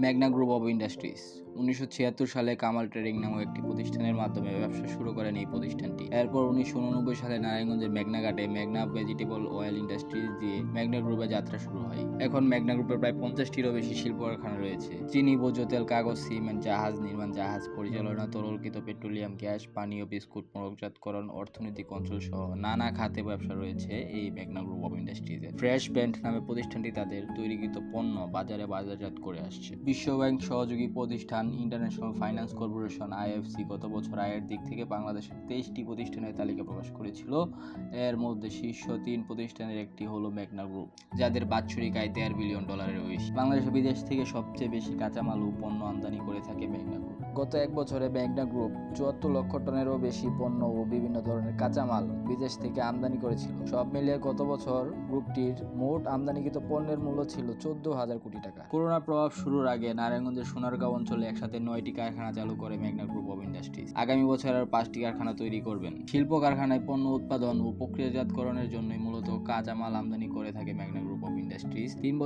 মেঘনা group of industries 1976 সালে Kamal trading নামক একটি প্রতিষ্ঠানের মাধ্যমে ব্যবসা শুরু করেন এই প্রতিষ্ঠানটি। এরপর 1989 সালে নারায়ণগঞ্জের মেঘনাঘাটে মেঘনা ভেজিটেবল অয়েল ইন্ডাস্ট্রিজ দিয়ে মেঘনা গ্রুপের যাত্রা শুরু হয়। এখন মেঘনা গ্রুপের প্রায় 50টিরও বেশি শিল্প কারখানা রয়েছে। চিনি, ভোজ্য তেল, কাগজ, সিমেন্ট, জাহাজ নির্মাণ, জাহাজ পরিচালনা, তরলকৃত পেট্রোলিয়াম গ্যাস, পানীয় বিস্কুট, মোড়কজাতকরণ, অর্থনৈতিক অঞ্চল সহ নানা খাতে ব্যবসা রয়েছে এই মেঘনা গ্রুপ অব ইন্ডাস্ট্রিজের। ফ্রেশ ব্র্যান্ড নামে প্রতিষ্ঠানটি তাদের তৈরিকৃত পণ্য বাজারে বাজারজাত করে আসছে। বিশ্বব্যাংক সহযোগী প্রতিষ্ঠান ইন্টারন্যাশনাল ফাইন্যান্স কর্পোরেশন (আইএফসি) গত বছর আয়ের দিক থেকে বাংলাদেশের 23টি প্রতিষ্ঠানের তালিকা প্রকাশ করেছিল। এর মধ্যে শীর্ষ 3 প্রতিষ্ঠানের একটি হলো মেঘনা গ্রুপ, যাদের বাৎসরিক আয় $1.5 বিলিয়ন বেশি। বাংলাদেশে বিদেশ থেকে সবচেয়ে বেশি কাঁচামাল ও পণ্য আমদানি করে থাকে মেঘনা গ্রুপ। গত এক বছরে মেঘনা গ্রুপ 74 লক্ষ টনেরও বেশি পণ্য ও বিভিন্ন ধরনের কাঁচামাল বিদেশ থেকে আমদানি করেছিল। সব মিলিয়ে গত বছর গ্রুপটির মোট আমদানিকৃত পণ্যের মূল্য ছিল 14,000 কোটি টাকা। করোনার প্রভাব শুরুর আগে নারায়ণগঞ্জের সোনারগাঁও অঞ্চলে একসাথে 9টি কারখানা চালু করে মেঘনা গ্রুপ অব ইন্ডাস্ট্রিজ। আগামী বছর আর 5টি কারখানা তৈরি করবেন। শিল্প কারখানায় পণ্য উৎপাদন ও প্রক্রিয়াজাতকরণের জন্যই মূলত কাঁচামাল আমদানি করে থাকে মেঘনা গ্রুপ অব ইন্ডাস্ট্রিজ। 3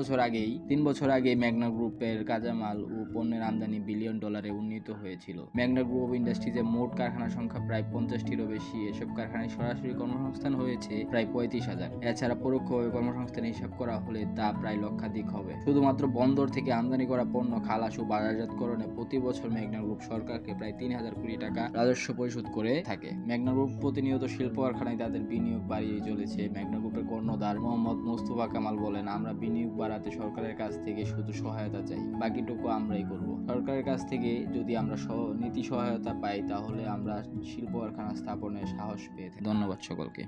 বছর আগেই মেঘনা গ্রুপের কাঁচামাল ও পণ্যের আমদানি $1 বিলিয়ন উন্নীত হয়েছিল। মেঘনা গ্রুপ অব ইন্ডাস্ট্রিজের মোট কারখানার সংখ্যা প্রায় 50টিরও বেশি। এসব কারখানায় সরাসরি কর্মসংস্থান হয়েছে প্রায় 35,000। এছাড়া পরোক্ষভাবে কর্মসংস্থানের হিসাব করা হলে তা প্রায় লক্ষাধিক হবে। শুধুমাত্র বন্দর থেকে আমদানি করা পণ্য খালাস ও বাজারজাতকরণে প্রতি বছর মেঘনা গ্রুপ সরকারকে প্রায় 3,000 কোটি টাকা রাজস্ব পরিশোধ করে থাকে। মেঘনা গ্রুপ প্রতিনিয়ত শিল্প কারখানায় তাদের বিনিয়োগ বাড়িয়ে চলেছে। মেঘনা গ্রুপের কর্ণধার মোহাম্মদ মোস্তফা কামাল বলেন, আমরা বিনিয়োগ বাড়াতে সরকারের কাছ থেকে শুধু সহায়তা চাই, বাকিটুকু আমরাই করব। সরকারের কাছ থেকে যদি আমরা নীতি সহায়তা পাই তাহলে আমরা শিল্প কারখানা স্থাপনের সাহস পেয়ে থাকি। ধন্যবাদ সকলকে।